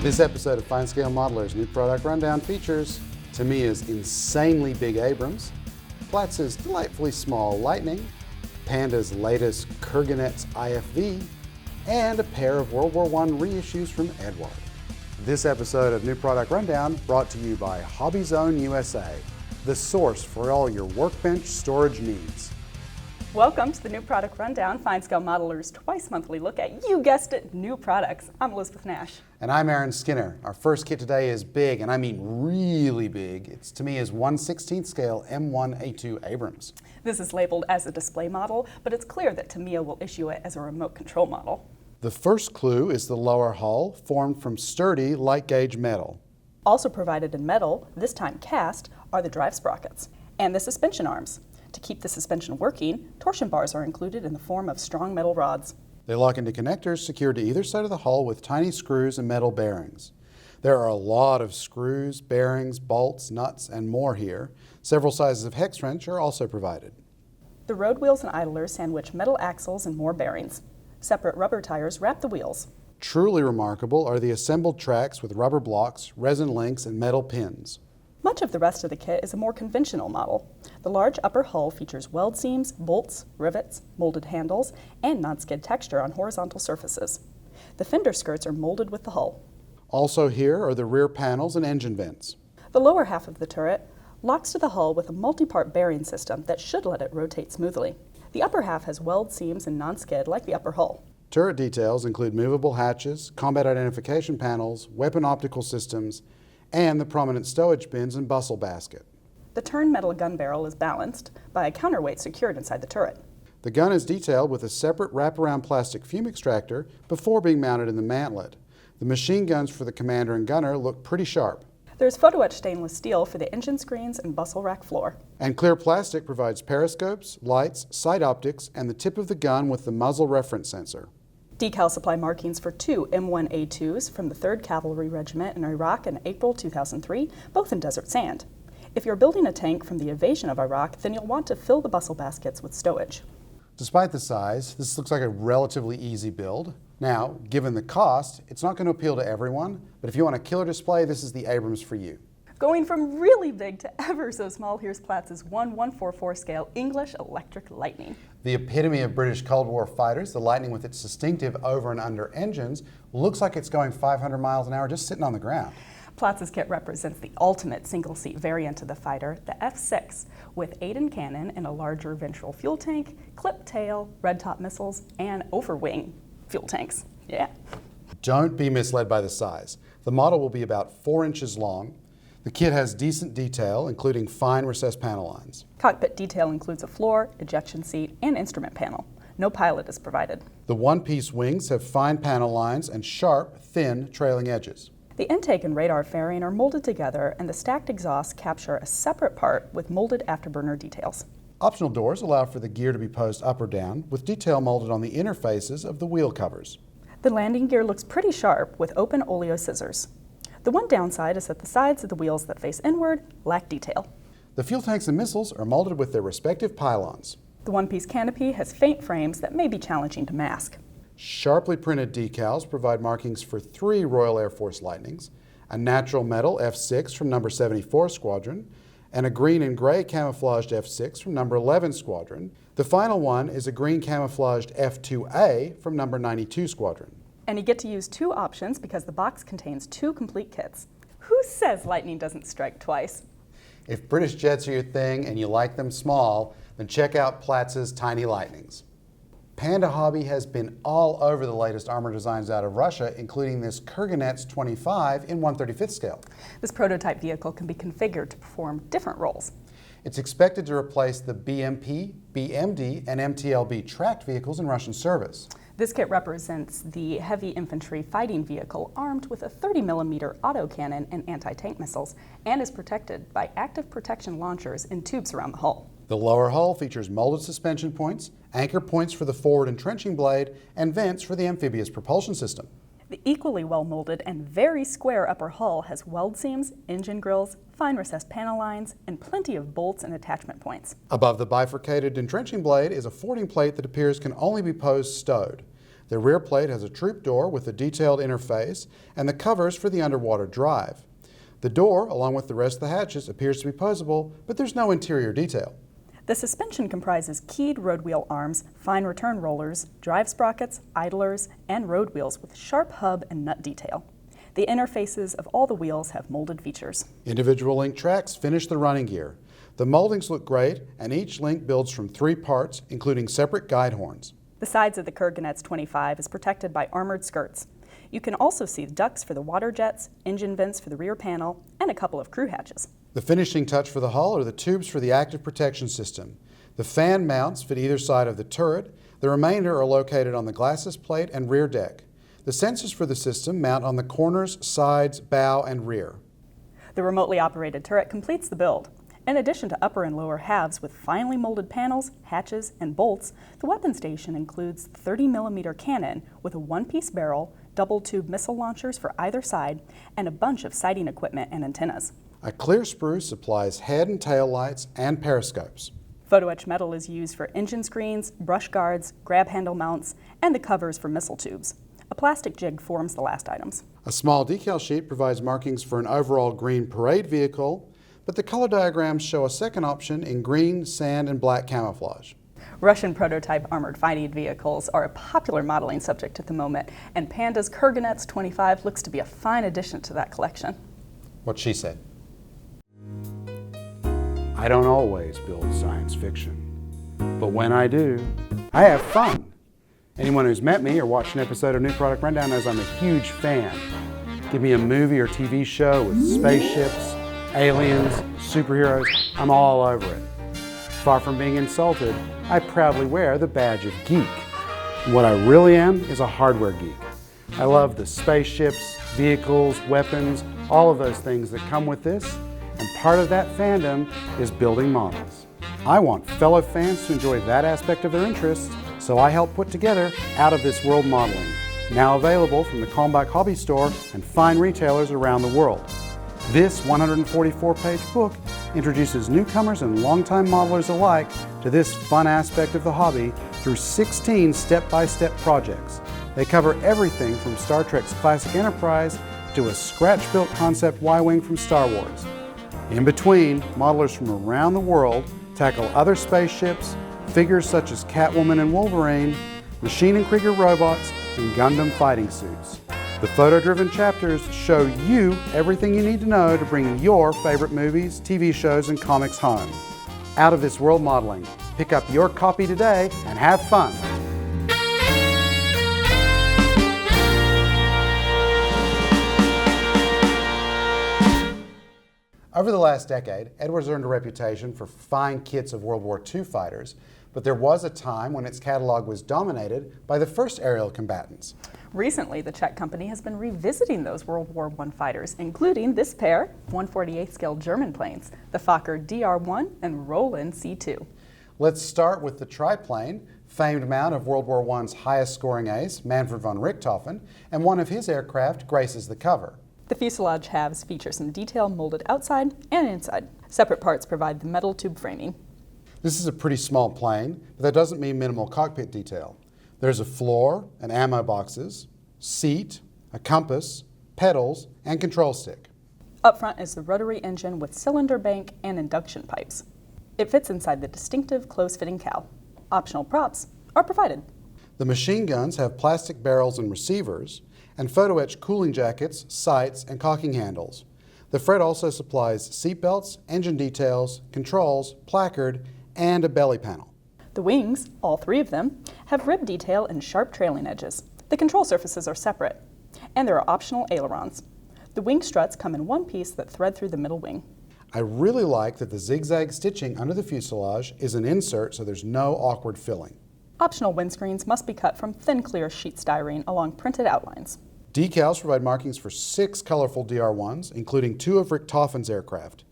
This episode of FineScale Modeler's New Product Rundown features Tamiya's insanely big Abrams, Platz's delightfully small Lightning, Panda's latest Kurganets IFV, and a pair of World War I reissues from Eduard. This episode of New Product Rundown brought to you by Hobby Zone USA, the source for all your workbench storage needs. Welcome to the New Product Rundown, FineScale Modeler's twice monthly look at, you guessed it, new products. I'm Elizabeth Nash. And I'm Aaron Skinner. Our first kit today is big, and I mean really big. It's Tamiya's 1/16 scale M1A2 Abrams. This is labeled as a display model, but it's clear that Tamiya will issue it as a remote control model. The first clue is the lower hull, formed from sturdy, light gauge metal. Also provided in metal, this time cast, are the drive sprockets and the suspension arms. To keep the suspension working, torsion bars are included in the form of strong metal rods. They lock into connectors secured to either side of the hull with tiny screws and metal bearings. There are a lot of screws, bearings, bolts, nuts, and more here. Several sizes of hex wrench are also provided. The road wheels and idlers sandwich metal axles and more bearings. Separate rubber tires wrap the wheels. Truly remarkable are the assembled tracks with rubber blocks, resin links, and metal pins. Much of the rest of the kit is a more conventional model. The large upper hull features weld seams, bolts, rivets, molded handles, and non-skid texture on horizontal surfaces. The fender skirts are molded with the hull. Also here are the rear panels and engine vents. The lower half of the turret locks to the hull with a multi-part bearing system that should let it rotate smoothly. The upper half has weld seams and non-skid like the upper hull. Turret details include movable hatches, combat identification panels, weapon optical systems, and the prominent stowage bins and bustle basket. The turned metal gun barrel is balanced by a counterweight secured inside the turret. The gun is detailed with a separate wraparound plastic fume extractor before being mounted in the mantlet. The machine guns for the commander and gunner look pretty sharp. There's photo-etched stainless steel for the engine screens and bustle rack floor. And clear plastic provides periscopes, lights, sight optics, and the tip of the gun with the muzzle reference sensor. Decal supply markings for two M1A2s from the 3rd Cavalry Regiment in Iraq in April 2003, both in desert sand. If you're building a tank from the invasion of Iraq, then you'll want to fill the bustle baskets with stowage. Despite the size, this looks like a relatively easy build. Now, given the cost, it's not going to appeal to everyone, but if you want a killer display, this is the Abrams for you. Going from really big to ever so small, here's Platz's 1/144 scale English Electric Lightning. The epitome of British Cold War fighters, the Lightning with its distinctive over and under engines, looks like it's going 500 miles an hour just sitting on the ground. Platz's kit represents the ultimate single-seat variant of the fighter, the F6, with 8-in cannon and a larger ventral fuel tank, clipped tail, red-top missiles, and overwing fuel tanks. Yeah. Don't be misled by the size. The model will be about 4 inches long. The kit has decent detail, including fine recessed panel lines. Cockpit detail includes a floor, ejection seat, and instrument panel. No pilot is provided. The one-piece wings have fine panel lines and sharp, thin, trailing edges. The intake and radar fairing are molded together, and the stacked exhausts capture a separate part with molded afterburner details. Optional doors allow for the gear to be posed up or down, with detail molded on the interfaces of the wheel covers. The landing gear looks pretty sharp with open oleo scissors. The one downside is that the sides of the wheels that face inward lack detail. The fuel tanks and missiles are molded with their respective pylons. The one-piece canopy has faint frames that may be challenging to mask. Sharply printed decals provide markings for 3 Royal Air Force Lightnings, a natural metal F6 from No. 74 Squadron, and a green and gray camouflaged F6 from No. 11 Squadron. The final one is a green camouflaged F2A from No. 92 Squadron. And you get to use 2 options because the box contains 2 complete kits. Who says lightning doesn't strike twice? If British jets are your thing and you like them small, then check out Platz's Tiny Lightnings. Panda Hobby has been all over the latest armor designs out of Russia, including this Kurganets 25 in 1/35 scale. This prototype vehicle can be configured to perform different roles. It's expected to replace the BMP, BMD, and MTLB tracked vehicles in Russian service. This kit represents the heavy infantry fighting vehicle armed with a 30mm autocannon and anti-tank missiles and is protected by active protection launchers in tubes around the hull. The lower hull features molded suspension points, anchor points for the forward entrenching blade, and vents for the amphibious propulsion system. The equally well-molded and very square upper hull has weld seams, engine grills, fine recessed panel lines, and plenty of bolts and attachment points. Above the bifurcated entrenching blade is a fording plate that appears can only be posed stowed. The rear plate has a troop door with a detailed interface and the covers for the underwater drive. The door, along with the rest of the hatches, appears to be posable, but there's no interior detail. The suspension comprises keyed road wheel arms, fine return rollers, drive sprockets, idlers, and road wheels with sharp hub and nut detail. The interfaces of all the wheels have molded features. Individual link tracks finish the running gear. The moldings look great, and each link builds from 3 parts, including separate guide horns. The sides of the Kurganets 25 is protected by armored skirts. You can also see ducts for the water jets, engine vents for the rear panel, and a couple of crew hatches. The finishing touch for the hull are the tubes for the active protection system. The fan mounts fit either side of the turret. The remainder are located on the glacis plate and rear deck. The sensors for the system mount on the corners, sides, bow, and rear. The remotely operated turret completes the build. In addition to upper and lower halves with finely molded panels, hatches, and bolts, the weapon station includes 30mm cannon with a one-piece barrel, double-tube missile launchers for either side, and a bunch of sighting equipment and antennas. A clear sprue supplies head and tail lights and periscopes. Photo etch metal is used for engine screens, brush guards, grab handle mounts, and the covers for missile tubes. A plastic jig forms the last items. A small decal sheet provides markings for an overall green parade vehicle, but the color diagrams show a second option in green, sand, and black camouflage. Russian prototype armored fighting vehicles are a popular modeling subject at the moment, and Panda's Kurganets 25 looks to be a fine addition to that collection. What she said. I don't always build science fiction, but when I do, I have fun. Anyone who's met me or watched an episode of New Product Rundown knows I'm a huge fan. Give me a movie or TV show with spaceships, aliens, superheroes, I'm all over it. Far from being insulted, I proudly wear the badge of geek. And what I really am is a hardware geek. I love the spaceships, vehicles, weapons, all of those things that come with this, and part of that fandom is building models. I want fellow fans to enjoy that aspect of their interests, so I help put together Out of This World modeling, now available from the Panda Hobby store and fine retailers around the world. This 144-page book introduces newcomers and longtime modelers alike to this fun aspect of the hobby through 16 step-by-step projects. They cover everything from Star Trek's classic Enterprise to a scratch-built concept Y-Wing from Star Wars. In between, modelers from around the world tackle other spaceships, figures such as Catwoman and Wolverine, Machine and Krieger robots, and Gundam fighting suits. The photo-driven chapters show you everything you need to know to bring your favorite movies, TV shows, and comics home. Out of This World modeling. Pick up your copy today and have fun. Over the last decade, Eduard's earned a reputation for fine kits of World War II fighters, but there was a time when its catalog was dominated by the first aerial combatants. Recently, the Czech company has been revisiting those World War I fighters, including this pair of 1/48 scale German planes, the Fokker Dr.I and Roland C.II. Let's start with the triplane, famed mount of World War I's highest scoring ace, Manfred von Richthofen, and one of his aircraft graces the cover. The fuselage halves feature some detail molded outside and inside. Separate parts provide the metal tube framing. This is a pretty small plane, but that doesn't mean minimal cockpit detail. There's a floor and ammo boxes, seat, a compass, pedals, and control stick. Up front is the rotary engine with cylinder bank and induction pipes. It fits inside the distinctive close-fitting cowl. Optional props are provided. The machine guns have plastic barrels and receivers, and photo-etched cooling jackets, sights, and cocking handles. The Fred also supplies seatbelts, engine details, controls, placard, and a belly panel. The wings, all 3 of them, have rib detail and sharp trailing edges. The control surfaces are separate, and there are optional ailerons. The wing struts come in one piece that thread through the middle wing. I really like that the zigzag stitching under the fuselage is an insert so there's no awkward filling. Optional windscreens must be cut from thin clear sheet styrene along printed outlines. Decals provide markings for 6 colorful DR1s, including 2 of Richthofen's aircraft.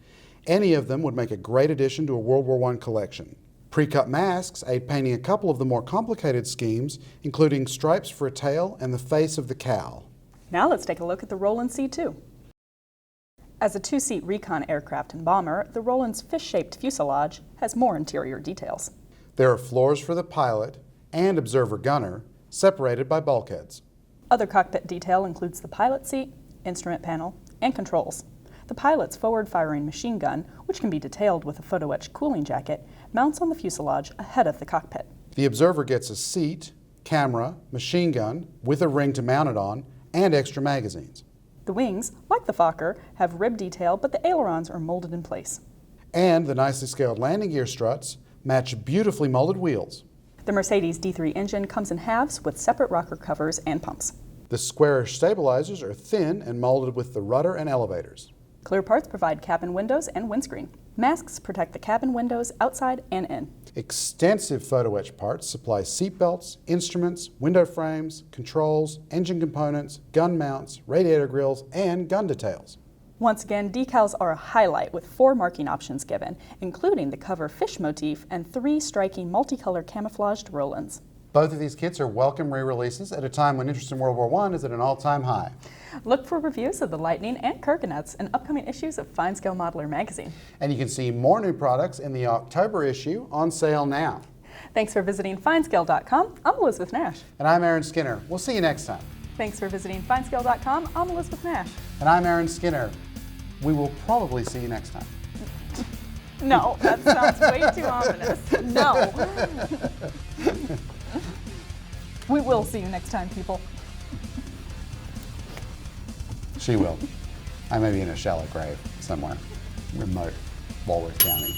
Any of them would make a great addition to a World War I collection. Pre-cut masks aid painting a couple of the more complicated schemes, including stripes for a tail and the face of the cowl. Now let's take a look at the Roland C.II. As a 2-seat recon aircraft and bomber, the Roland's fish-shaped fuselage has more interior details. There are floors for the pilot and observer gunner, separated by bulkheads. Other cockpit detail includes the pilot seat, instrument panel, and controls. The pilot's forward-firing machine gun, which can be detailed with a photo-etched cooling jacket, mounts on the fuselage ahead of the cockpit. The observer gets a seat, camera, machine gun with a ring to mount it on, and extra magazines. The wings, like the Fokker, have rib detail, but the ailerons are molded in place. And the nicely scaled landing gear struts match beautifully molded wheels. The Mercedes D3 engine comes in halves with separate rocker covers and pumps. The squarish stabilizers are thin and molded with the rudder and elevators. Clear parts provide cabin windows and windscreen. Masks protect the cabin windows outside and in. Extensive photo etch parts supply seat belts, instruments, window frames, controls, engine components, gun mounts, radiator grills, and gun details. Once again, decals are a highlight with 4 marking options given, including the cover fish motif and 3 striking multicolor camouflaged Rolands. Both of these kits are welcome re-releases at a time when interest in World War I is at an all-time high. Look for reviews of the Lightning and Kurganets in upcoming issues of FineScale Modeler magazine. And you can see more new products in the October issue on sale now. Thanks for visiting FineScale.com. I'm Elizabeth Nash. And I'm Aaron Skinner. We'll see you next time. Thanks for visiting FineScale.com. I'm Elizabeth Nash. And I'm Aaron Skinner. We will probably see you next time. No, that sounds way too ominous. No. We will see you next time, people. She will. I may be in a shallow grave somewhere, remote Walworth County.